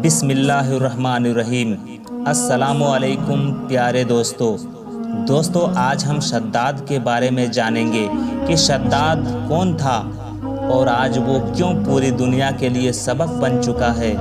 بسم اللہ الرحمن الرحیم۔ السلام علیکم پیارے دوستو، آج ہم شداد کے بارے میں جانیں گے کہ شداد کون تھا اور آج وہ کیوں پوری دنیا کے لیے سبق بن چکا ہے۔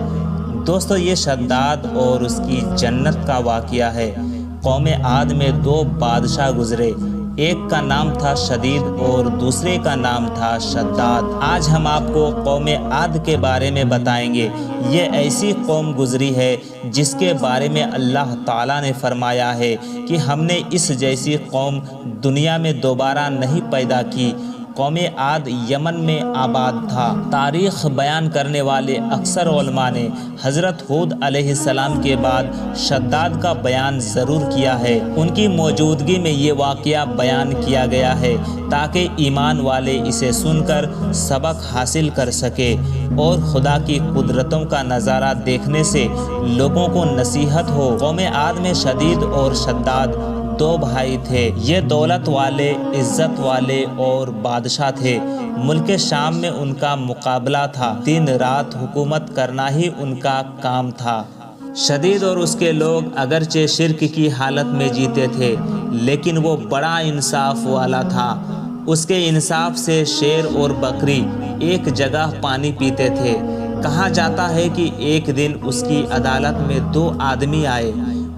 دوستو، یہ شداد اور اس کی جنت کا واقعہ ہے۔ قوم عاد میں دو بادشاہ گزرے، ایک کا نام تھا شدید اور دوسرے کا نام تھا شداد۔ آج ہم آپ کو قوم عاد کے بارے میں بتائیں گے۔ یہ ایسی قوم گزری ہے جس کے بارے میں اللہ تعالیٰ نے فرمایا ہے کہ ہم نے اس جیسی قوم دنیا میں دوبارہ نہیں پیدا کی۔ قوم عاد یمن میں آباد تھا۔ تاریخ بیان کرنے والے اکثر علماء نے حضرت ہود علیہ السلام کے بعد شداد کا بیان ضرور کیا ہے۔ ان کی موجودگی میں یہ واقعہ بیان کیا گیا ہے تاکہ ایمان والے اسے سن کر سبق حاصل کر سکے اور خدا کی قدرتوں کا نظارہ دیکھنے سے لوگوں کو نصیحت ہو۔ قوم عاد میں شدید اور شداد دو بھائی تھے۔ یہ دولت والے، عزت والے اور بادشاہ تھے۔ ملک شام میں ان کا مقابلہ تھا۔ دن رات حکومت کرنا ہی ان کا کام تھا۔ شدید اور اس کے لوگ اگرچہ شرک کی حالت میں جیتے تھے لیکن وہ بڑا انصاف والا تھا۔ اس کے انصاف سے شیر اور بکری ایک جگہ پانی پیتے تھے۔ کہا جاتا ہے کہ ایک دن اس کی عدالت میں دو آدمی آئے۔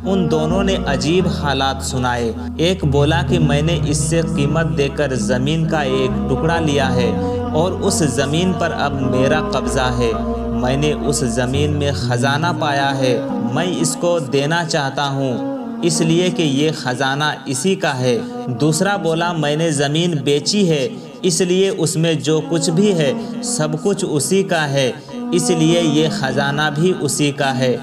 ان دونوں نے عجیب حالات سنائے۔ ایک بولا کہ میں نے اس سے قیمت دے کر زمین کا ایک ٹکڑا لیا ہے اور اس زمین پر اب میرا قبضہ ہے۔ میں نے اس زمین میں خزانہ پایا ہے، میں اس کو دینا چاہتا ہوں اس لیے کہ یہ خزانہ اسی کا ہے۔ دوسرا بولا میں نے زمین بیچی ہے اس لیے اس میں جو کچھ بھی ہے سب کچھ اسی کا ہے، اس لیے یہ خزانہ بھی اسی کا ہے،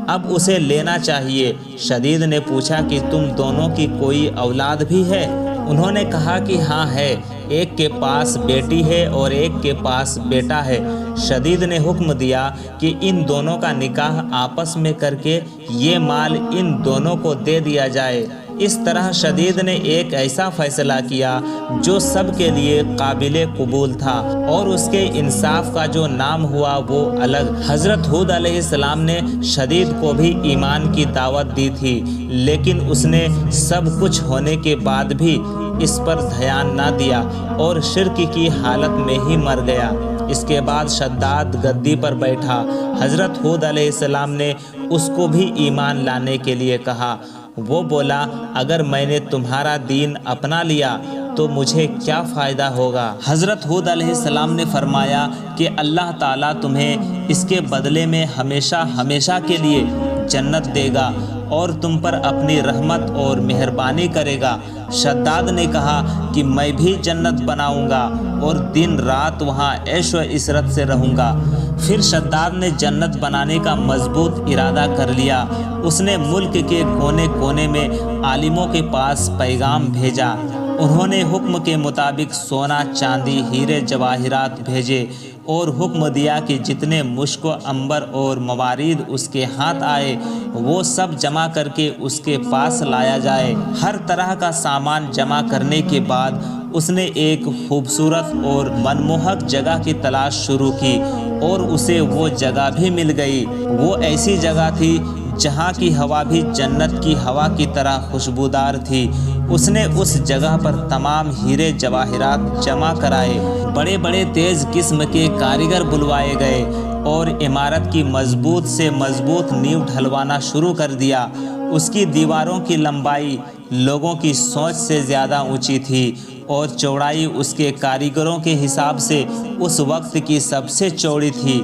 اب اسے لینا چاہیے۔ شدید نے پوچھا کہ تم دونوں کی کوئی اولاد بھی ہے؟ انہوں نے کہا کہ ہاں ہے، ایک کے پاس بیٹی ہے اور ایک کے پاس بیٹا ہے۔ شدید نے حکم دیا کہ ان دونوں کا نکاح آپس میں کر کے یہ مال ان دونوں کو دے دیا جائے۔ اس طرح شدید نے ایک ایسا فیصلہ کیا جو سب کے لیے قابل قبول تھا اور اس کے انصاف کا جو نام ہوا وہ الگ۔ حضرت ہود علیہ السلام نے شدید کو بھی ایمان کی دعوت دی تھی لیکن اس نے سب کچھ ہونے کے بعد بھی اس پر دھیان نہ دیا اور شرک کی حالت میں ہی مر گیا۔ اس کے بعد شداد گدی پر بیٹھا۔ حضرت ہود علیہ السلام نے اس کو بھی ایمان لانے کے لیے کہا۔ وہ بولا اگر میں نے تمہارا دین اپنا لیا تو مجھے کیا فائدہ ہوگا؟ حضرت ہود علیہ السلام نے فرمایا کہ اللہ تعالیٰ تمہیں اس کے بدلے میں ہمیشہ کے لیے جنت دے گا اور تم پر اپنی رحمت اور مہربانی کرے گا۔ شداد نے کہا کہ میں بھی جنت بناؤں گا اور دن رات وہاں عیش و عشرت سے رہوں گا۔ پھر شداد نے جنت بنانے کا مضبوط ارادہ کر لیا۔ اس نے ملک کے کونے کونے میں عالموں کے پاس پیغام بھیجا۔ انہوں نے حکم کے مطابق سونا، چاندی، ہیرے جواہرات بھیجے اور حکم دیا کہ جتنے مشک و عنبر اور موارد اس کے ہاتھ آئے وہ سب جمع کر کے اس کے پاس لایا جائے۔ ہر طرح کا سامان جمع کرنے کے بعد اس نے ایک خوبصورت اور منموہک جگہ کی تلاش شروع کی اور اسے وہ جگہ بھی مل گئی۔ وہ ایسی جگہ تھی جہاں کی ہوا بھی جنت کی ہوا کی طرح خوشبودار تھی۔ اس نے اس جگہ پر تمام ہیرے جواہرات جمع کرائے۔ بڑے بڑے تیز قسم کے کاریگر بلوائے گئے اور عمارت کی مضبوط سے مضبوط نیو ڈھلوانا شروع کر دیا۔ اس کی دیواروں کی لمبائی لوگوں کی سوچ سے زیادہ اونچی تھی اور چوڑائی اس کے کاریگروں کے حساب سے اس وقت کی سب سے چوڑی تھی۔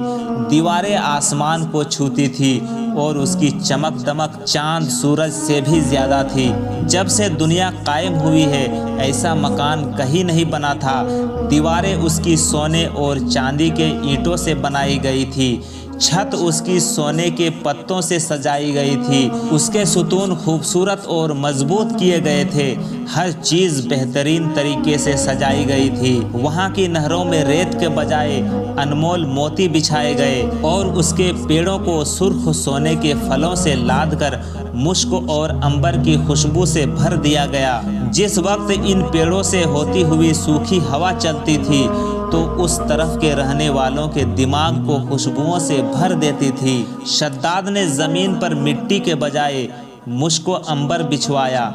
دیواریں آسمان کو چھوتی تھی اور اس کی چمک دمک چاند سورج سے بھی زیادہ تھی۔ جب سے دنیا قائم ہوئی ہے ایسا مکان کہیں نہیں بنا تھا۔ دیواریں اس کی سونے اور چاندی کے اینٹوں سے بنائی گئی تھی۔ چھت اس کی سونے کے پتوں سے سجائی گئی تھی۔ اس کے ستون خوبصورت اور مضبوط کیے گئے تھے۔ ہر چیز بہترین طریقے سے سجائی گئی تھی۔ وہاں کی نہروں میں ریت کے بجائے انمول موتی بچھائے گئے اور اس کے پیڑوں کو سرخ سونے کے پھلوں سے لاد کر مشک اور عنبر کی خوشبو سے بھر دیا گیا۔ جس وقت ان پیڑوں سے ہوتی ہوئی سوکھی ہوا چلتی تھی تو تو اس طرف کے رہنے والوں کے دماغ کو خوشبوؤں سے بھر دیتی تھی۔ شداد نے زمین پر مٹی کے بجائے مشک و عنبر بچھوایا۔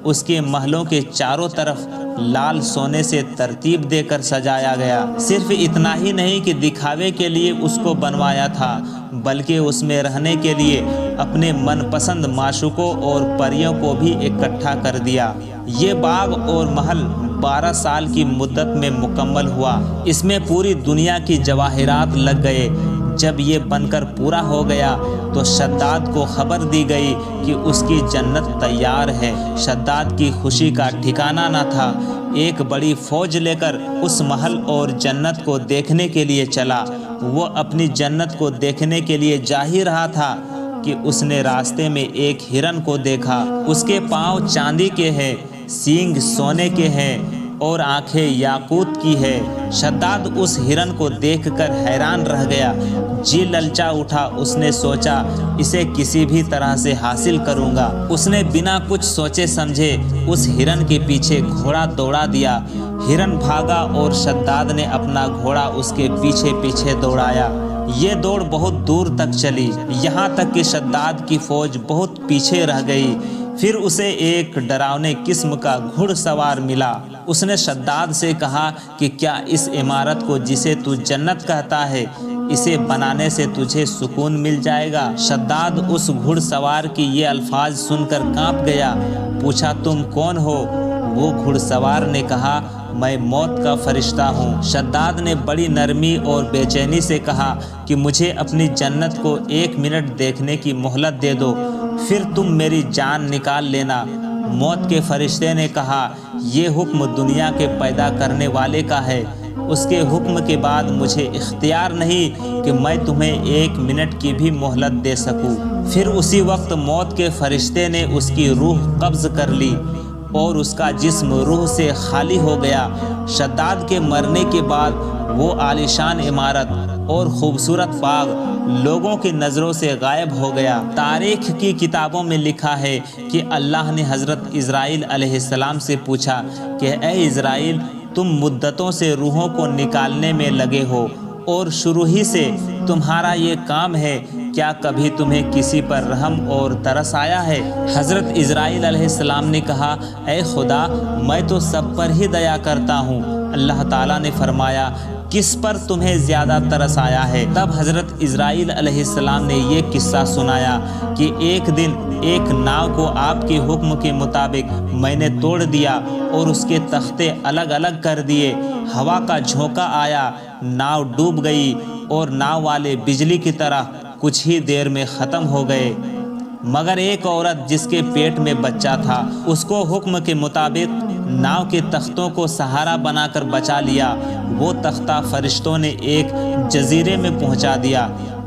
اس کے محلوں کے چاروں طرف لال سونے سے ترتیب دے کر سجایا گیا۔ صرف اتنا ہی نہیں کہ دکھاوے کے لیے اس کو بنوایا تھا، بلکہ اس میں رہنے کے لیے اپنے من پسند معشوقوں اور پریوں کو بھی اکٹھا کر دیا۔ یہ باغ اور محل 12 سال کی مدت میں مکمل ہوا۔ اس میں پوری دنیا کی جواہرات لگ گئے۔ جب یہ بن کر پورا ہو گیا تو شداد کو خبر دی گئی کہ اس کی جنت تیار ہے۔ شداد کی خوشی کا ٹھکانہ نہ تھا۔ ایک بڑی فوج لے کر اس محل اور جنت کو دیکھنے کے لیے چلا۔ وہ اپنی جنت کو دیکھنے کے لیے جا ہی رہا تھا کہ اس نے راستے میں ایک ہرن کو دیکھا۔ اس کے پاؤں چاندی کے ہیں، سینگ سونے کے ہیں اور آنکھیں یاقوت کی ہے۔ شداد اس ہرن کو دیکھ کر حیران رہ گیا۔ جی للچا اٹھا۔ اس نے سوچا اسے کسی بھی طرح سے حاصل کروں گا۔ اس نے بنا کچھ سوچے سمجھے اس ہرن کے پیچھے گھوڑا دوڑا دیا۔ ہرن بھاگا اور شداد نے اپنا گھوڑا اس کے پیچھے پیچھے دوڑایا۔ یہ دوڑ بہت دور تک چلی، یہاں تک کہ شداد کی فوج بہت پیچھے رہ گئی۔ پھر اسے ایک ڈراونے قسم کا گھڑ سوار ملا۔ اس نے شداد سے کہا کہ کیا اس عمارت کو جسے تو جنت کہتا ہے، اسے بنانے سے تجھے سکون مل جائے گا؟ شداد اس گھڑ سوار کی یہ الفاظ سن کر کانپ گیا۔ پوچھا تم کون ہو؟ وہ گھڑ سوار نے کہا میں موت کا فرشتہ ہوں۔ شداد نے بڑی نرمی اور بے چینی سے کہا کہ مجھے اپنی جنت کو 1 منٹ دیکھنے کی مہلت دے دو، پھر تم میری جان نکال لینا۔ موت کے فرشتے نے کہا یہ حکم دنیا کے پیدا کرنے والے کا ہے، اس کے حکم کے بعد مجھے اختیار نہیں کہ میں تمہیں 1 منٹ کی بھی مہلت دے سکوں۔ پھر اسی وقت موت کے فرشتے نے اس کی روح قبض کر لی اور اس کا جسم روح سے خالی ہو گیا۔ شداد کے مرنے کے بعد وہ عالیشان عمارت اور خوبصورت باغ لوگوں کی نظروں سے غائب ہو گیا۔ تاریخ کی کتابوں میں لکھا ہے کہ اللہ نے حضرت اسرائیل علیہ السلام سے پوچھا کہ اے اسرائیل، تم مدتوں سے روحوں کو نکالنے میں لگے ہو اور شروع ہی سے تمہارا یہ کام ہے، کیا کبھی تمہیں کسی پر رحم اور ترس آیا ہے؟ حضرت اسرائیل علیہ السلام نے کہا اے خدا، میں تو سب پر ہی دیا کرتا ہوں۔ اللہ تعالیٰ نے فرمایا کس پر تمہیں زیادہ ترس آیا ہے؟ تب حضرت اسرائیل علیہ السلام نے یہ قصہ سنایا کہ ایک دن ایک ناؤ کو آپ کے حکم کے مطابق میں نے توڑ دیا اور اس کے تختے الگ الگ کر دیے۔ ہوا کا جھونکا آیا، ناؤ ڈوب گئی اور ناؤ والے بجلی کی طرح کچھ ہی دیر میں ختم ہو گئے، مگر ایک عورت جس کے پیٹ میں بچہ تھا، اس کو حکم کے مطابق ناؤ کے تختوں کو سہارا بنا کر بچا لیا۔ وہ تختہ فرشتوں نے ایک جزیرے میں پہنچا دیا۔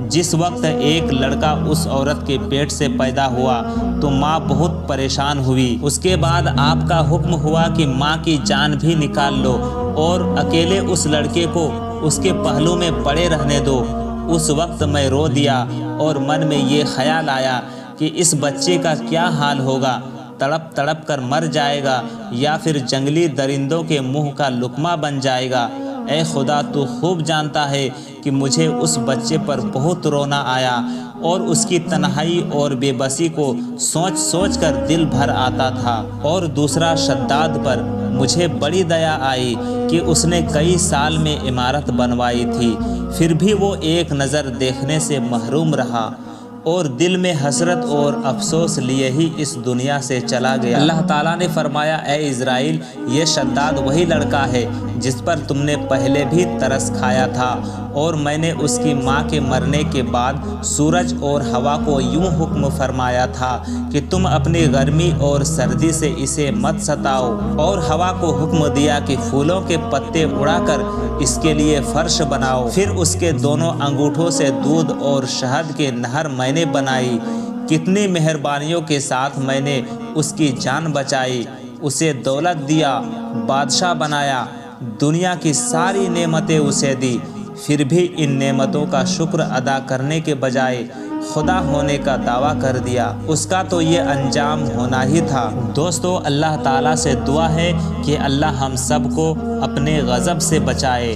جس وقت ایک لڑکا اس عورت کے پیٹ سے پیدا ہوا تو ماں بہت پریشان ہوئی۔ اس کے بعد آپ کا حکم ہوا کہ ماں کی جان بھی نکال لو اور اکیلے اس لڑکے کو اس کے پہلو میں پڑے رہنے دو۔ اس وقت میں رو دیا اور من میں یہ خیال آیا کہ اس بچے کا کیا حال ہوگا، تڑپ تڑپ کر مر جائے گا یا پھر جنگلی درندوں کے منہ کا لقمہ بن جائے گا۔ اے خدا، تو خوب جانتا ہے کہ مجھے اس بچے پر بہت رونا آیا اور اس کی تنہائی اور بے بسی کو سوچ سوچ کر دل بھر آتا تھا۔ اور دوسرا شداد پر مجھے بڑی دیا آئی کہ اس نے کئی سال میں عمارت بنوائی تھی، پھر بھی وہ ایک نظر دیکھنے سے محروم رہا اور دل میں حسرت اور افسوس لیے ہی اس دنیا سے چلا گیا۔ اللہ تعالیٰ نے فرمایا اے اسرائیل، یہ شداد وہی لڑکا ہے جس پر تم نے پہلے بھی ترس کھایا تھا، اور میں نے اس کی ماں کے مرنے کے بعد سورج اور ہوا کو یوں حکم فرمایا تھا کہ تم اپنی گرمی اور سردی سے اسے مت ستاؤ، اور ہوا کو حکم دیا کہ پھولوں کے پتے اڑا کر اس کے لیے فرش بناؤ۔ پھر اس کے دونوں انگوٹھوں سے دودھ اور شہد کے نہر میں نے بنائی۔ کتنی مہربانیوں کے ساتھ میں نے اس کی جان بچائی، اسے دولت دیا، بادشاہ بنایا، دنیا کی ساری نعمتیں اسے دی، پھر بھی ان نعمتوں کا شکر ادا کرنے کے بجائے خدا ہونے کا دعویٰ کر دیا۔ اس کا تو یہ انجام ہونا ہی تھا۔ دوستو، اللہ تعالیٰ سے دعا ہے کہ اللہ ہم سب کو اپنے غضب سے بچائے۔